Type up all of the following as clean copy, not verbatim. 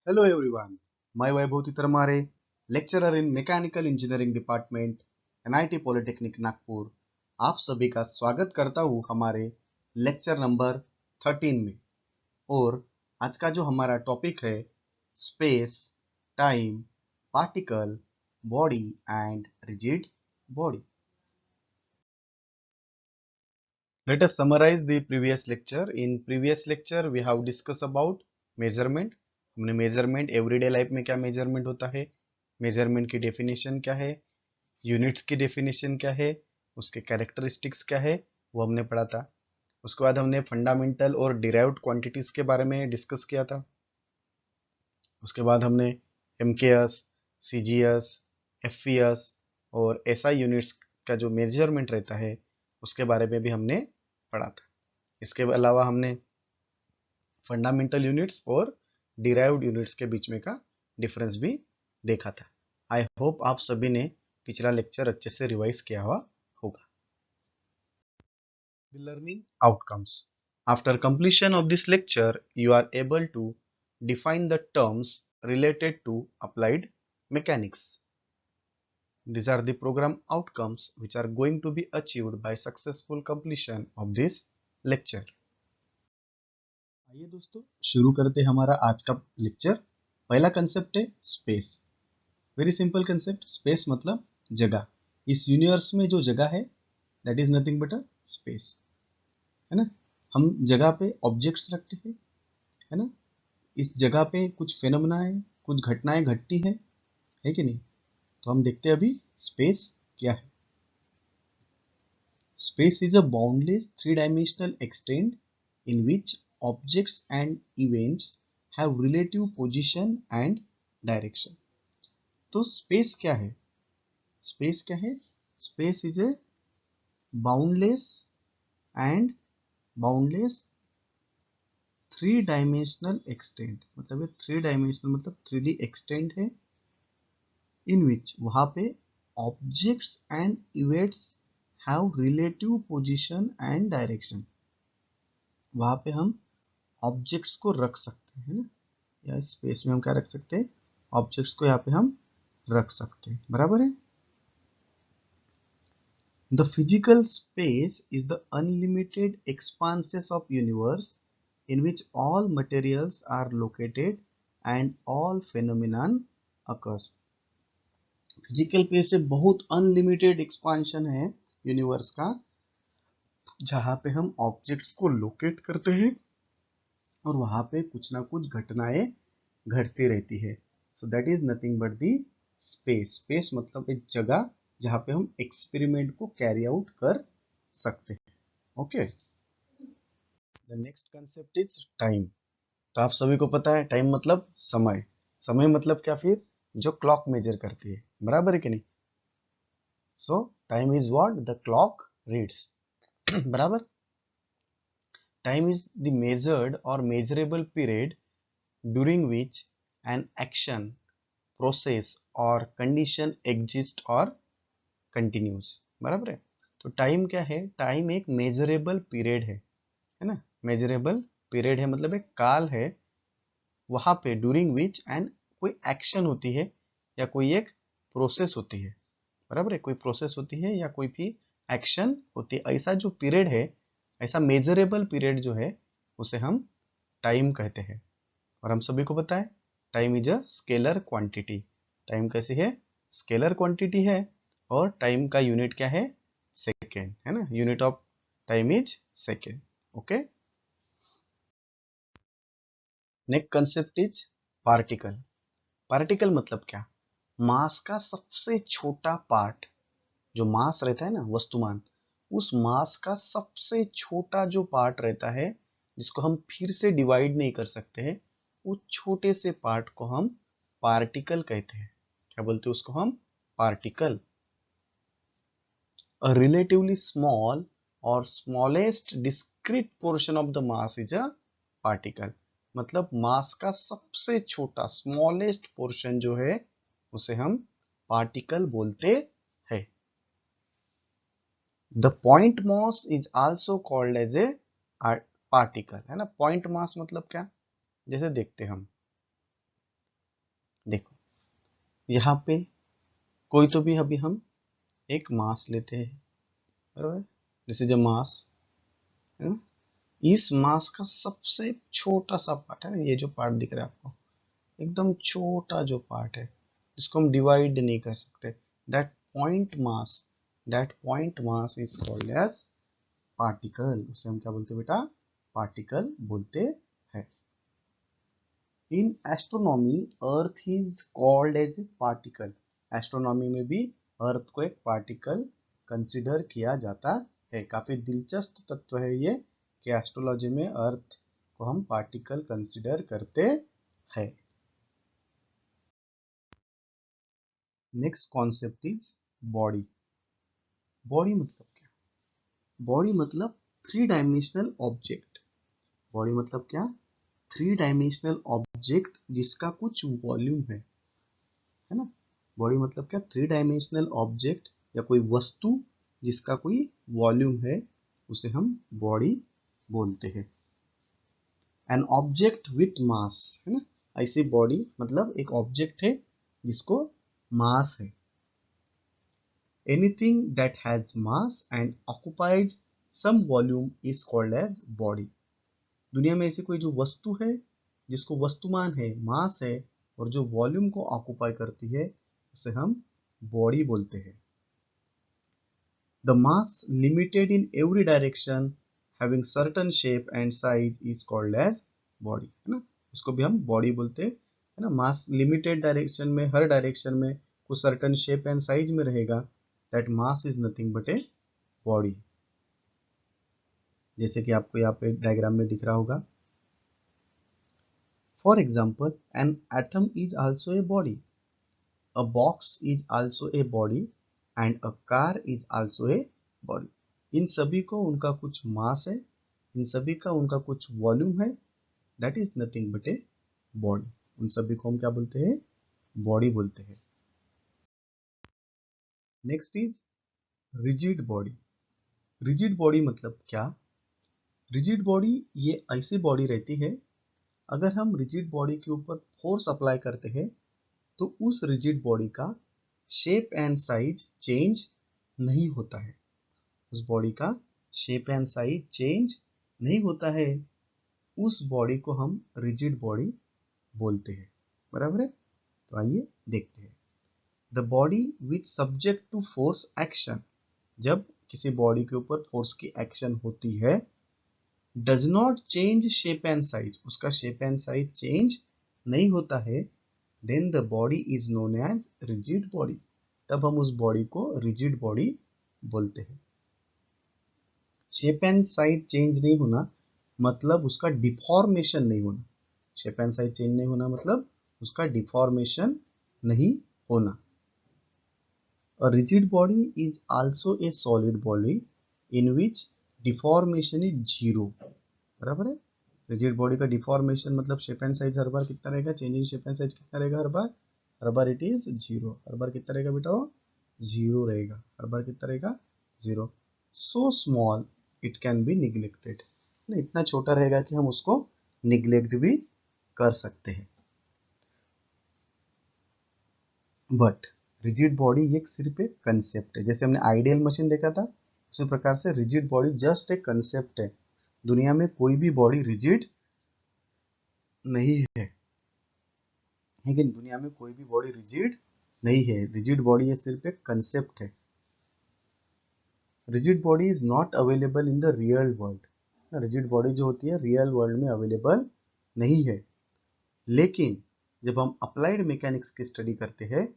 Hello everyone, मैं Vaibhav Titarmare, lecturer in mechanical engineering department NIT polytechnic Nagpur. आप सभी का स्वागत करता हूँ हमारे लेक्चर नंबर 13 में। और आज का जो हमारा टॉपिक है space, time, particle, body and rigid body. Let us summarize the previous lecture. In previous lecture, we have discussed about measurement. हमने मेजरमेंट एवरीडे लाइफ में क्या मेजरमेंट होता है, मेजरमेंट की डेफिनेशन क्या है, यूनिट्स की डेफिनेशन क्या है, उसके कैरेक्टरिस्टिक्स क्या है, वो हमने पढ़ा था। उसके बाद हमने फंडामेंटल और डिराइव्ड क्वांटिटीज के बारे में डिस्कस किया था। उसके बाद हमने एमकेएस, सीजीएस, एफईएस और एसआई यूनिट्स का जो मेजरमेंट रहता है उसके बारे में भी हमने पढ़ा था। इसके अलावा हमने फंडामेंटल यूनिट्स और डिराइव्ड यूनिट्स के बीच में का डिफरेंस भी देखा था। आई होप आप सभी ने पिछला लेक्चर अच्छे से रिवाइज किया हुआ होगा। The learning outcomes. After completion of this lecture, you are able to define the terms related to applied mechanics. These are the program outcomes which are going to be achieved by successful completion of this lecture. आइए दोस्तों शुरू करते हैं हमारा आज का lecture. पहला concept है space. Very simple concept. Space मतलब जगह। इस यूनिवर्स में जो जगह है that is nothing but a space, है ना। हम जगह पे ऑब्जेक्ट्स रखते हैं, है ना। इस जगह पे कुछ फेनोमेना है, कुछ घटनाएं घटती है कि नहीं। तो हम देखते हैं अभी स्पेस क्या है। Space is a boundless three-dimensional extent in which objects and events have relative position and direction. तो स्पेस क्या है? स्पेस क्या है? Space is a boundless and boundless three dimensional extent. मतलब ये थ्री डायमेंशनल मतलब 3D एक्सटेंट है इन विच वहां पे objects and events have relative position and direction. वहां पे हम ऑब्जेक्ट्स को रख सकते हैं ना, या स्पेस में हम क्या रख सकते हैं, ऑब्जेक्ट्स को यहाँ पे हम रख सकते हैं, बराबर है। The physical space is the unlimited expanses of universe in which all materials are located and all phenomenon occurs. Physical space से बहुत अनलिमिटेड एक्सपांशन है यूनिवर्स का, जहां पे हम ऑब्जेक्ट्स को लोकेट करते हैं और वहां पे कुछ ना कुछ घटनाएं घटती रहती है। So that is nothing but the space. Space मतलब एक जगह जहां पे हम एक्सपेरिमेंट को कैरी आउट कर सकते हैं। Okay, the next concept is time. तो आप सभी को पता है टाइम मतलब समय। समय मतलब क्या, फिर जो क्लॉक मेजर करती है, बराबर है कि नहीं। सो time is what the clock reads. बराबर। टाइम इज द मेजर्ड और measurable period during which an action, process और condition exist और continues। बराबर है। तो टाइम क्या है? टाइम एक मेजरेबल पीरियड है ना। मेजरेबल पीरियड है मतलब एक काल है वहां पे ड्यूरिंग विच एंड कोई एक्शन होती है या कोई एक प्रोसेस होती है। बराबर है, कोई प्रोसेस होती है या कोई भी एक्शन होती है। ऐसा जो पीरियड है, ऐसा मेजरेबल पीरियड जो है उसे हम टाइम कहते हैं। और हम सभी को पता है time is a scalar quantity. Time कैसी है? स्केलर क्वांटिटी है। और टाइम का यूनिट क्या है? सेकेंड, है ना। Unit of time is second. Okay, next concept is particle. Particle मतलब क्या? मास का सबसे छोटा पार्ट। जो मास रहता है ना, वस्तुमान, उस मास का सबसे छोटा जो पार्ट रहता है जिसको हम फिर से डिवाइड नहीं कर सकते हैं, उस छोटे से पार्ट को हम पार्टिकल कहते हैं। क्या बोलते हैं उसको हम? पार्टिकल। अ रिलेटिवली स्मॉल और smallest discrete portion of the mass is a particle. मतलब मास का सबसे छोटा स्मॉलेस्ट पोर्शन जो है उसे हम पार्टिकल बोलते हैं। The point mass is also called as a particle, है ना। पॉइंट मास मतलब क्या? जैसे देखते हम देखो यहाँ पे कोई तो भी अभी हम एक मास लेते हैं, बराबर, जैसे जो मास है ना, इस मास का सबसे छोटा सा पार्ट है ना, ये जो पार्ट दिख रहा है आपको, एकदम छोटा जो पार्ट है जिसको हम डिवाइड नहीं कर सकते, that point mass, that point mass is called as particle. उसे हम क्या बोलते हैं बेटा? पार्टिकल बोलते हैं। In astronomy earth is called as a particle. Astronomy में भी अर्थ को एक पार्टिकल कंसिडर किया जाता है। काफी दिलचस्प तत्व है ये कि एस्ट्रोलॉजी में अर्थ को हम पार्टिकल कंसिडर करते हैं। Next concept is body. Body मतलब क्या? बॉडी मतलब थ्री डायमेंशनल ऑब्जेक्ट। बॉडी मतलब क्या? थ्री डायमेंशनल ऑब्जेक्ट जिसका कुछ वॉल्यूम है ना। बॉडी मतलब क्या? थ्री डायमेंशनल ऑब्जेक्ट या कोई वस्तु जिसका कोई वॉल्यूम है, उसे हम बॉडी बोलते हैं। एन ऑब्जेक्ट विथ मास, है ना। ऐसे बॉडी मतलब एक ऑब्जेक्ट है जिसको मास है। Anything that has mass and occupies some volume is called as body। दुनिया में ऐसी कोई जो वस्तु है जिसको वस्तुमान है, मास है, और जो वॉल्यूम को ऑक्युपाई करती है, उसे हम बॉडी बोलते हैं। The mass limited in every direction having certain shape and size is called as body, है ना। इसको भी हम बॉडी बोलते हैं, है ना। मास लिमिटेड डायरेक्शन में, हर डायरेक्शन में कुछ सर्टन शेप एंड साइज में रहेगा, that mass is nothing but a body. जैसे कि आपको यहाँ पे डायग्राम में दिख रहा होगा। For example, an atom is also a body, a box is also a body and a car is also a body. इन सभी को उनका कुछ मास है, इन सभी का उनका कुछ वॉल्यूम है, that is nothing but a body. उन सभी को हम क्या बोलते हैं? बॉडी बोलते हैं। Next is rigid body. Rigid body मतलब क्या? रिजिड बॉडी ये ऐसी बॉडी रहती है, अगर हम रिजिड बॉडी के ऊपर फोर्स अप्लाई करते हैं तो उस रिजिड बॉडी का शेप एंड साइज चेंज नहीं होता है। उस बॉडी का शेप एंड साइज चेंज नहीं होता है, उस बॉडी को हम रिजिड बॉडी बोलते हैं, बराबर है। तो आइए देखते हैं। The body which subject to force action, जब किसी बॉडी के ऊपर फोर्स की एक्शन होती है, does not change shape and size, उसका शेप एंड साइज चेंज नहीं होता है, then the body is known as rigid body. तब हम उस बॉडी को रिजिड बॉडी बोलते हैं। शेप एंड साइज चेंज नहीं होना मतलब उसका डिफॉर्मेशन नहीं होना। शेप एंड साइज चेंज नहीं होना मतलब उसका डिफॉर्मेशन नहीं होना। A rigid body is also a solid body in which deformation is zero। बराबर है। रिजिड बॉडी का डिफॉर्मेशन मतलब शेप एंड साइज हर बार कितना रहेगा, चेंजिंग शेप एंड साइज कितना रहेगा हर बार? हर बार इट इज जीरो। हर बार कितना रहेगा बेटा? वो जीरो रहेगा। हर बार कितना रहेगा? Zero. So small it can be neglected, इतना छोटा रहेगा कि हम उसको निग्लेक्ट भी कर सकते हैं। बट रिजिड बॉडी ये सिर्फ एक कंसेप्ट है। जैसे हमने आइडियल मशीन देखा था, उसी प्रकार से रिजिड बॉडी जस्ट एक कंसेप्ट है। दुनिया में कोई भी बॉडी रिजिड नहीं है कि दुनिया में कोई भी बॉडी रिजिड नहीं है। रिजिड बॉडी ये सिर्फ एक कंसेप्ट है। Rigid body is not available in the real world. Rigid body जो होती है रियल वर्ल्ड में अवेलेबल नहीं है। लेकिन जब हम अप्लाइड मैकेनिक्स की स्टडी करते हैं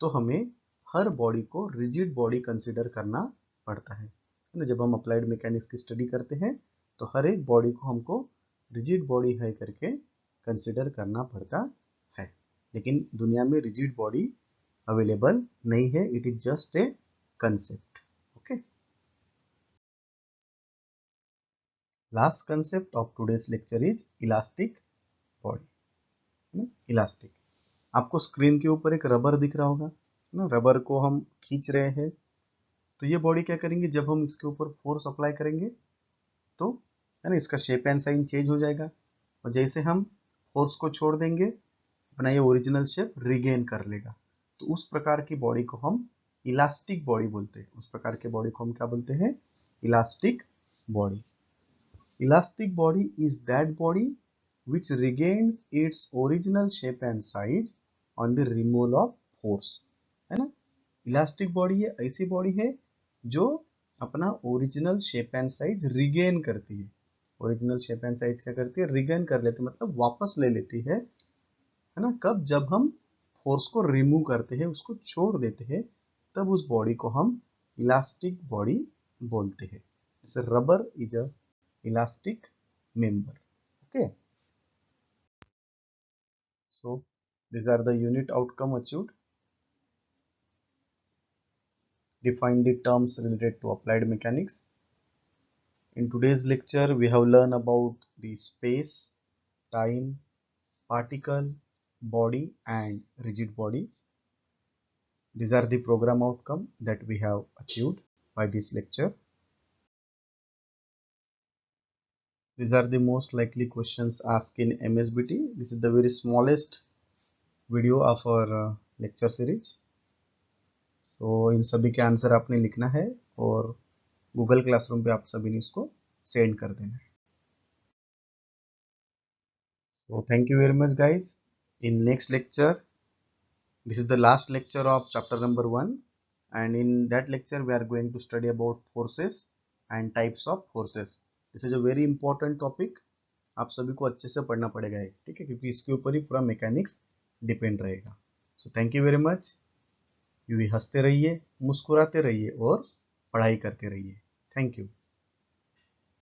तो हमें हर बॉडी को रिजिड बॉडी कंसिडर करना पड़ता है ना। जब हम अप्लाइड मैकेनिक्स की स्टडी करते हैं तो हर एक बॉडी को हमको रिजिड बॉडी है करके कंसिडर करना पड़ता है। लेकिन दुनिया में रिजिड बॉडी अवेलेबल नहीं है, it is just a concept. Okay, last concept of today's lecture is elastic body. Elastic, आपको स्क्रीन के ऊपर एक रबर दिख रहा होगा ना, रबर को हम खींच रहे हैं, तो ये बॉडी क्या करेंगे, जब हम इसके ऊपर फोर्स अप्लाई करेंगे तो, है ना, इसका शेप एंड साइन चेंज हो जाएगा, और जैसे हम फोर्स को छोड़ देंगे अपना ये ओरिजिनल शेप रिगेन कर लेगा। तो उस प्रकार की बॉडी को हम इलास्टिक बॉडी बोलते हैं। उस प्रकार के बॉडी को हम क्या बोलते हैं? Elastic body. Elastic body is that body which regains its original shape and size on the removal of force, है ना। इलास्टिक बॉडी है ऐसी बॉडी है जो अपना original shape and size regain करती है। ओरिजिनल शेप एंड साइज क्या करती है? रिगेन कर लेती है, मतलब वापस ले लेती है ना। कब? जब हम फोर्स को रिमूव करते हैं, उसको छोड़ देते हैं, तब उस बॉडी को हम इलास्टिक बॉडी बोलते हैं। जैसे rubber is a elastic member. Okay, so these are the unit outcome achieved. Define the terms related to applied mechanics. In today's lecture, we have learned about the space, time, particle, body and rigid body. These are the program outcome that we have achieved by this lecture. These are the most likely questions asked in MSBT. This is the very smallest video of our lecture series. So इन सभी के answer आपने लिखना है और Google classroom पे आप सभी ने इसको सेंड कर देना है। So thank you very much guys. In next lecture, this is the last lecture of chapter number 1, and in that lecture we are going to study about forces and types of forces. This is a very important topic. आप सभी को अच्छे से पढ़ना पड़ेगा, ठीक है, क्योंकि इसके ऊपर ही पूरा मैकेनिक्स डिपेंड रहेगा। So thank you very much. यूँ ही हंसते रहिए, मुस्कुराते रहिए और पढ़ाई करते रहिए। Thank you.